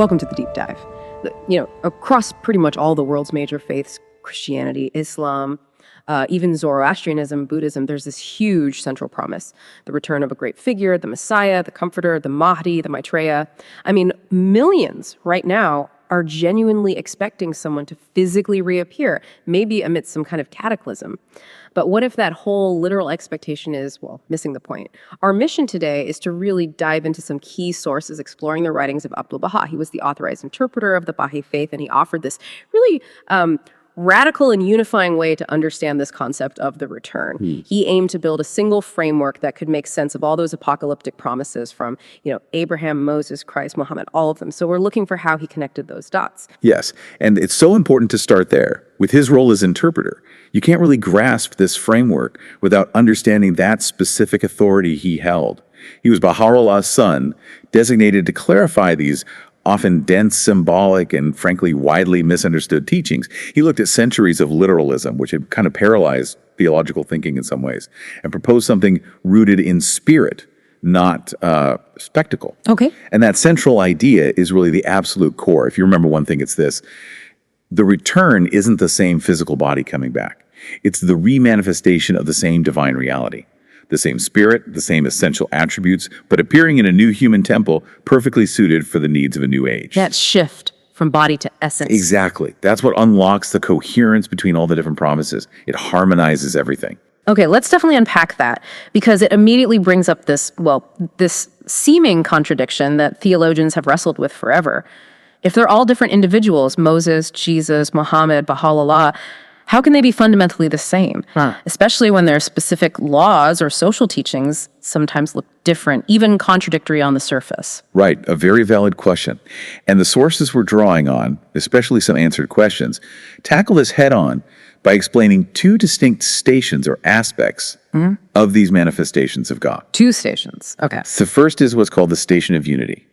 Welcome to the deep dive. Across pretty much all the world's major faiths, Christianity, Islam, even Zoroastrianism, Buddhism, there's this huge central promise. The return of a great figure, the Messiah, the Comforter, the Mahdi, the Maitreya. I mean, millions right now are genuinely expecting someone to physically reappear, maybe amidst some kind of cataclysm. But what if that whole literal expectation is, well, missing the point? Our mission today is to really dive into some key sources exploring the writings of Abdu'l-Bahá. He was the authorized interpreter of the Baha'i faith, and he offered this really radical and unifying way to understand this concept of the return. He aimed to build a single framework that could make sense of all those apocalyptic promises from, Abraham, Moses, Christ, Muhammad, all of them. So we're looking for how he connected those dots. Yes, and it's so important to start there. With his role as interpreter, you can't really grasp this framework without understanding that specific authority he held. He was Bahá'u'llah's son, designated to clarify these often dense, symbolic, and frankly widely misunderstood teachings. He looked at centuries of literalism, which had kind of paralyzed theological thinking in some ways, and proposed something rooted in spirit, not spectacle. Okay. And that central idea is really the absolute core. If you remember one thing, it's this. The return isn't the same physical body coming back. It's the remanifestation of the same divine reality. The same spirit, the same essential attributes, but appearing in a new human temple perfectly suited for the needs of a new age. That shift from body to essence. Exactly. That's what unlocks the coherence between all the different promises. It harmonizes everything. Okay, let's definitely unpack that, because it immediately brings up this seeming contradiction that theologians have wrestled with forever. If they're all different individuals, Moses, Jesus, Muhammad, Baha'u'lláh, how can they be fundamentally the same? Especially when their specific laws or social teachings sometimes look different, even contradictory on the surface. Right, a very valid question. And the sources we're drawing on, especially some answered questions, tackle this head on by explaining two distinct stations or aspects of these manifestations of God. Two stations, okay. The first is what's called the station of unity.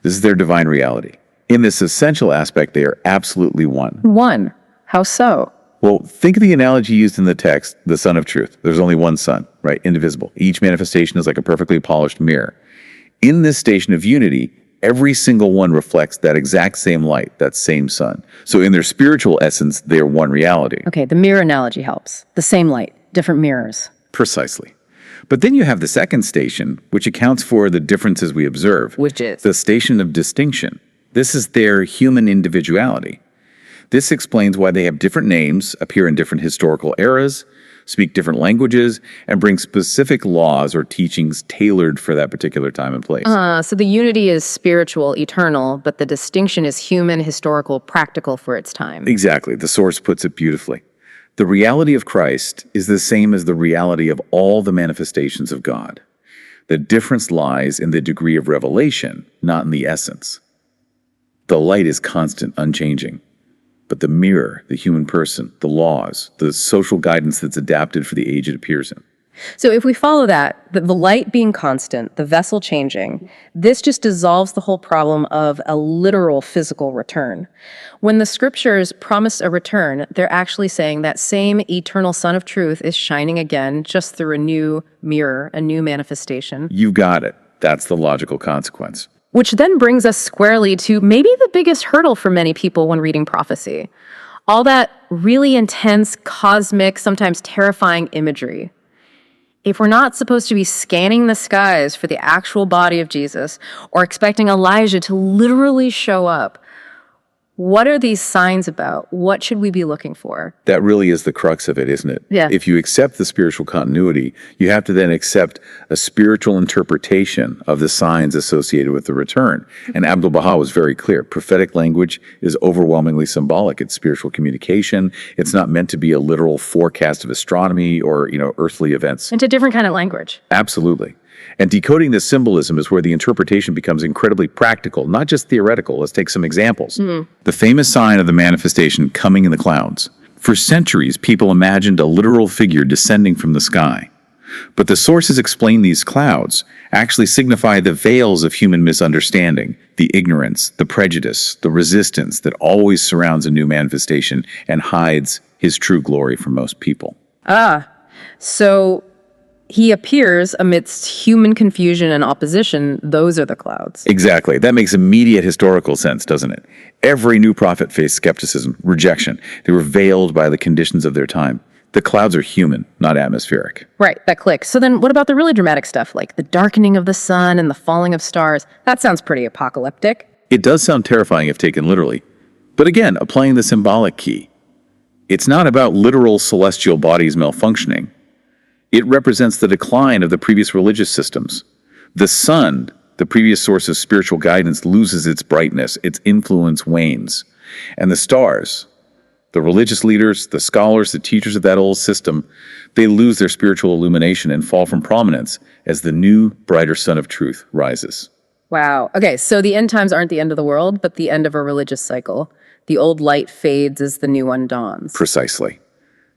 This is their divine reality. In this essential aspect, they are absolutely one. One? How so? Well, think of the analogy used in the text, the sun of truth. There's only one sun, right? Indivisible. Each manifestation is like a perfectly polished mirror. In this station of unity, every single one reflects that exact same light, that same sun. So in their spiritual essence, they are one reality. Okay, the mirror analogy helps. The same light, different mirrors. Precisely. But then you have the second station, which accounts for the differences we observe. Which is? The station of distinction. This is their human individuality. This explains why they have different names, appear in different historical eras, speak different languages, and bring specific laws or teachings tailored for that particular time and place. So the unity is spiritual, eternal, but the distinction is human, historical, practical for its time. Exactly. The source puts it beautifully. The reality of Christ is the same as the reality of all the manifestations of God. The difference lies in the degree of revelation, not in the essence. The light is constant, unchanging. But the mirror, the human person, the laws, the social guidance that's adapted for the age it appears in. So if we follow that, the light being constant, the vessel changing, this just dissolves the whole problem of a literal physical return. When the scriptures promise a return, they're actually saying that same eternal sun of truth is shining again, just through a new mirror, a new manifestation. You've got it. That's the logical consequence. Which then brings us squarely to maybe the biggest hurdle for many people when reading prophecy. All that really intense, cosmic, sometimes terrifying imagery. If we're not supposed to be scanning the skies for the actual body of Jesus or expecting Elijah to literally show up, what are these signs about? What should we be looking for? That really is the crux of it, isn't it? Yeah. If you accept the spiritual continuity, you have to then accept a spiritual interpretation of the signs associated with the return. And Abdu'l-Bahá was very clear. Prophetic language is overwhelmingly symbolic. It's spiritual communication. It's not meant to be a literal forecast of astronomy or, earthly events. It's a different kind of language. Absolutely. And decoding this symbolism is where the interpretation becomes incredibly practical, not just theoretical. Let's take some examples. The famous sign of the manifestation coming in the clouds. For centuries, people imagined a literal figure descending from the sky. But the sources explain these clouds actually signify the veils of human misunderstanding, the ignorance, the prejudice, the resistance that always surrounds a new manifestation and hides his true glory from most people. So he appears amidst human confusion and opposition. Those are the clouds. Exactly. That makes immediate historical sense, doesn't it? Every new prophet faced skepticism, rejection. They were veiled by the conditions of their time. The clouds are human, not atmospheric. Right, that clicks. So then what about the really dramatic stuff, like the darkening of the sun and the falling of stars? That sounds pretty apocalyptic. It does sound terrifying if taken literally. But again, applying the symbolic key. It's not about literal celestial bodies malfunctioning. It represents the decline of the previous religious systems. The sun, the previous source of spiritual guidance, loses its brightness, its influence wanes. And the stars, the religious leaders, the scholars, the teachers of that old system, they lose their spiritual illumination and fall from prominence as the new, brighter sun of truth rises. Wow. Okay, so the end times aren't the end of the world, but the end of a religious cycle. The old light fades as the new one dawns. Precisely.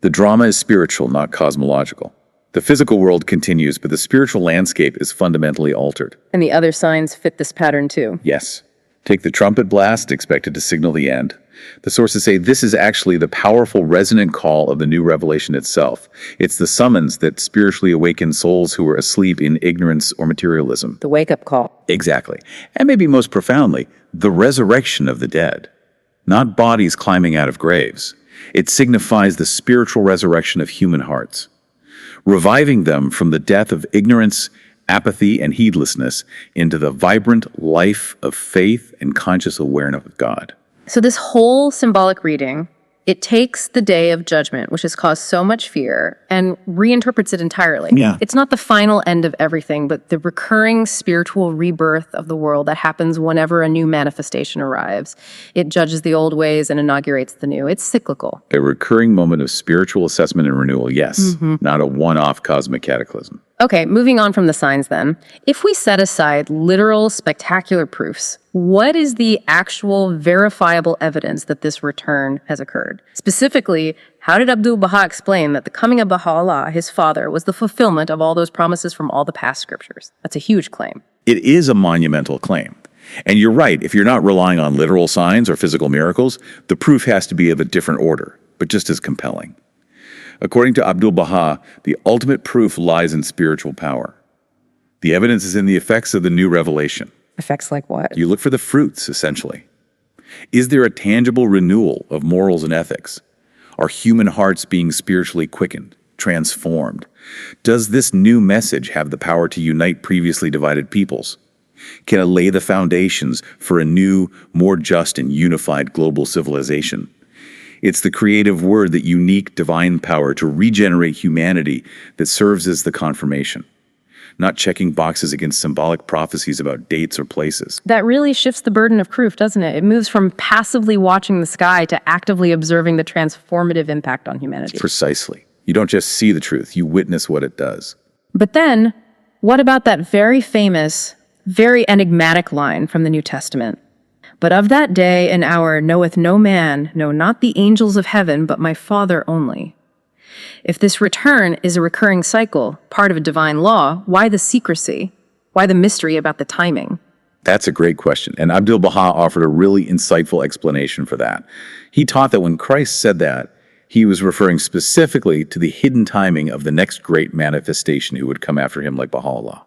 The drama is spiritual, not cosmological. The physical world continues, but the spiritual landscape is fundamentally altered. And the other signs fit this pattern too. Yes. Take the trumpet blast expected to signal the end. The sources say this is actually the powerful resonant call of the new revelation itself. It's the summons that spiritually awakens souls who were asleep in ignorance or materialism. The wake-up call. Exactly. And maybe most profoundly, the resurrection of the dead. Not bodies climbing out of graves. It signifies the spiritual resurrection of human hearts, reviving them from the death of ignorance, apathy, and heedlessness into the vibrant life of faith and conscious awareness of God. So this whole symbolic reading, it takes the day of judgment, which has caused so much fear, and reinterprets it entirely. Yeah. It's not the final end of everything, but the recurring spiritual rebirth of the world that happens whenever a new manifestation arrives. It judges the old ways and inaugurates the new. It's cyclical. A recurring moment of spiritual assessment and renewal, yes, not a one-off cosmic cataclysm. Okay, moving on from the signs then. If we set aside literal, spectacular proofs, what is the actual verifiable evidence that this return has occurred? Specifically, how did Abdu'l-Bahá explain that the coming of Bahá'u'lláh, his father, was the fulfillment of all those promises from all the past scriptures? That's a huge claim. It is a monumental claim. And you're right, if you're not relying on literal signs or physical miracles, the proof has to be of a different order, but just as compelling. According to Abdu'l-Bahá, the ultimate proof lies in spiritual power. The evidence is in the effects of the new revelation. Effects like what? You look for the fruits, essentially. Is there a tangible renewal of morals and ethics? Are human hearts being spiritually quickened, transformed? Does this new message have the power to unite previously divided peoples? Can it lay the foundations for a new, more just and unified global civilization? It's the creative word, that unique divine power to regenerate humanity, that serves as the confirmation, not checking boxes against symbolic prophecies about dates or places. That really shifts the burden of proof, doesn't it? It moves from passively watching the sky to actively observing the transformative impact on humanity. Precisely. You don't just see the truth, you witness what it does. But then, what about that very famous, very enigmatic line from the New Testament? But of that day and hour knoweth no man, no, not the angels of heaven, but my Father only. If this return is a recurring cycle, part of a divine law, why the secrecy? Why the mystery about the timing? That's a great question, and Abdu'l-Bahá offered a really insightful explanation for that. He taught that when Christ said that, he was referring specifically to the hidden timing of the next great manifestation who would come after him, like Bahá'u'lláh.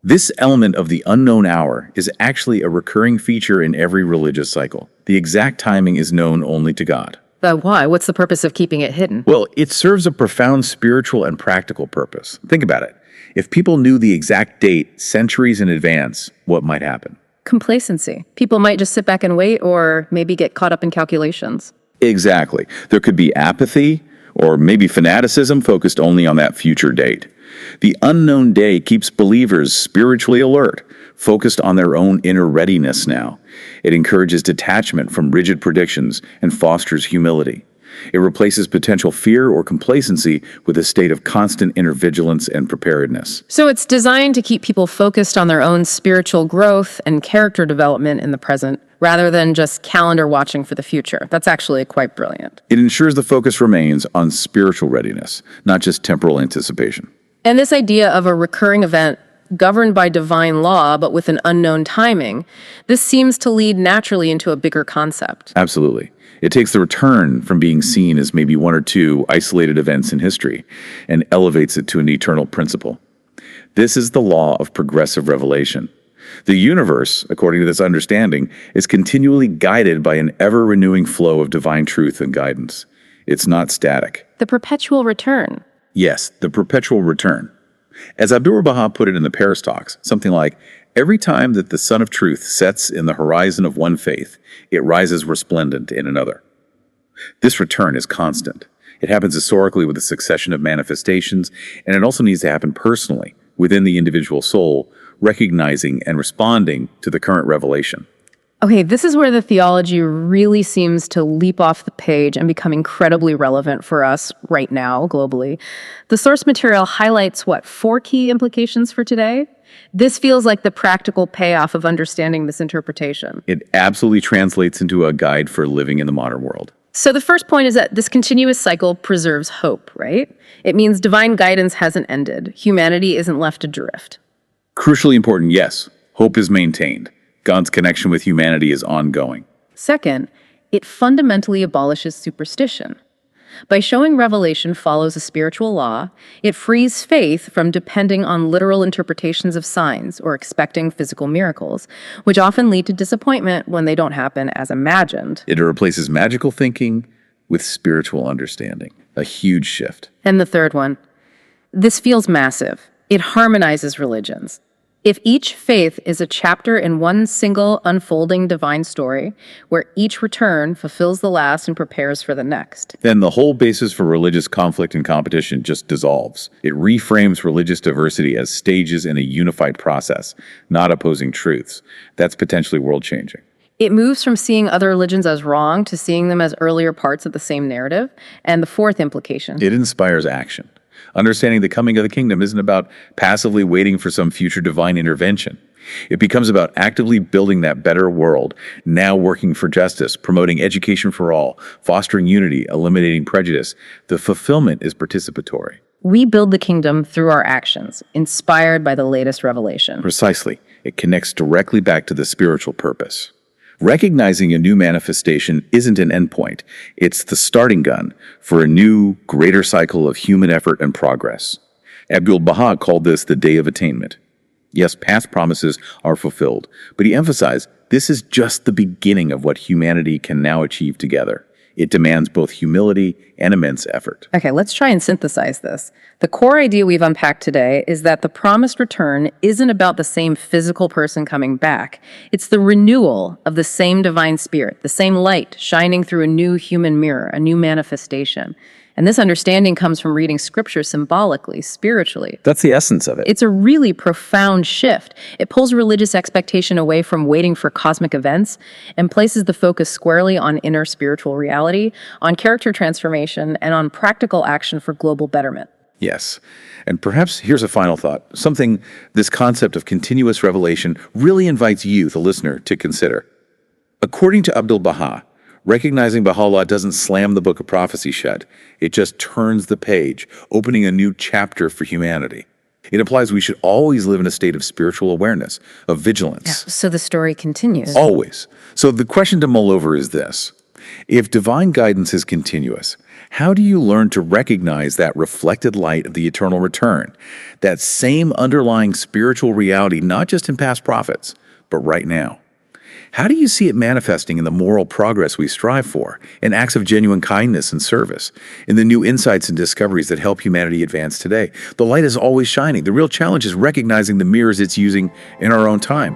This element of the unknown hour is actually a recurring feature in every religious cycle. The exact timing is known only to God. But why? What's the purpose of keeping it hidden? Well, it serves a profound spiritual and practical purpose. Think about it. If people knew the exact date centuries in advance, what might happen? Complacency. People might just sit back and wait, or maybe get caught up in calculations. Exactly. There could be apathy, or maybe fanaticism focused only on that future date. The unknown day keeps believers spiritually alert, focused on their own inner readiness now. It encourages detachment from rigid predictions and fosters humility. It replaces potential fear or complacency with a state of constant inner vigilance and preparedness. So it's designed to keep people focused on their own spiritual growth and character development in the present, rather than just calendar watching for the future. That's actually quite brilliant. It ensures the focus remains on spiritual readiness, not just temporal anticipation. And this idea of a recurring event governed by divine law, but with an unknown timing, this seems to lead naturally into a bigger concept. Absolutely. It takes the return from being seen as maybe one or two isolated events in history and elevates it to an eternal principle. This is the law of progressive revelation. The universe, according to this understanding, is continually guided by an ever-renewing flow of divine truth and guidance. It's not static. The perpetual return. Yes, the perpetual return. As Abdu'l-Bahá put it in the Paris talks, something like, every time that the sun of truth sets in the horizon of one faith, it rises resplendent in another. This return is constant. It happens historically with a succession of manifestations, and it also needs to happen personally, within the individual soul, recognizing and responding to the current revelation. Okay, this is where the theology really seems to leap off the page and become incredibly relevant for us right now, globally. The source material highlights, 4 key implications for today? This feels like the practical payoff of understanding this interpretation. It absolutely translates into a guide for living in the modern world. So the first point is that this continuous cycle preserves hope, right? It means divine guidance hasn't ended. Humanity isn't left adrift. Crucially important, yes, hope is maintained. God's connection with humanity is ongoing. Second, it fundamentally abolishes superstition. By showing revelation follows a spiritual law, it frees faith from depending on literal interpretations of signs or expecting physical miracles, which often lead to disappointment when they don't happen as imagined. It replaces magical thinking with spiritual understanding. A huge shift. And the third one, this feels massive. It harmonizes religions. If each faith is a chapter in one single unfolding divine story, where each return fulfills the last and prepares for the next, then the whole basis for religious conflict and competition just dissolves. It reframes religious diversity as stages in a unified process, not opposing truths. That's potentially world-changing. It moves from seeing other religions as wrong to seeing them as earlier parts of the same narrative. And the fourth implication, It inspires action. Understanding the coming of the kingdom isn't about passively waiting for some future divine intervention. It becomes about actively building that better world, now working for justice, promoting education for all, fostering unity, eliminating prejudice. The fulfillment is participatory. we build the kingdom through our actions, inspired by the latest revelation. Precisely. It connects directly back to the spiritual purpose. Recognizing a new manifestation isn't an endpoint. It's the starting gun for a new, greater cycle of human effort and progress. Abdu'l-Bahá called this the day of attainment. Yes, past promises are fulfilled, but he emphasized this is just the beginning of what humanity can now achieve together. It demands both humility and immense effort. Okay, let's try and synthesize this. The core idea we've unpacked today is that the promised return isn't about the same physical person coming back. It's the renewal of the same divine spirit, the same light shining through a new human mirror, a new manifestation. And this understanding comes from reading scripture symbolically, spiritually. That's the essence of it. It's a really profound shift. It pulls religious expectation away from waiting for cosmic events and places the focus squarely on inner spiritual reality, on character transformation, and on practical action for global betterment. Yes. And perhaps here's a final thought, something this concept of continuous revelation really invites you, the listener, to consider. According to Abdu'l-Bahá, recognizing Bahá'u'lláh doesn't slam the book of prophecy shut. It just turns the page, opening a new chapter for humanity. It implies we should always live in a state of spiritual awareness, of vigilance. So the story continues. Always. So the question to mull over is this. If divine guidance is continuous, how do you learn to recognize that reflected light of the eternal return? That same underlying spiritual reality, not just in past prophets, but right now? How do you see it manifesting in the moral progress we strive for, in acts of genuine kindness and service, in the new insights and discoveries that help humanity advance today? The light is always shining. The real challenge is recognizing the mirrors it's using in our own time.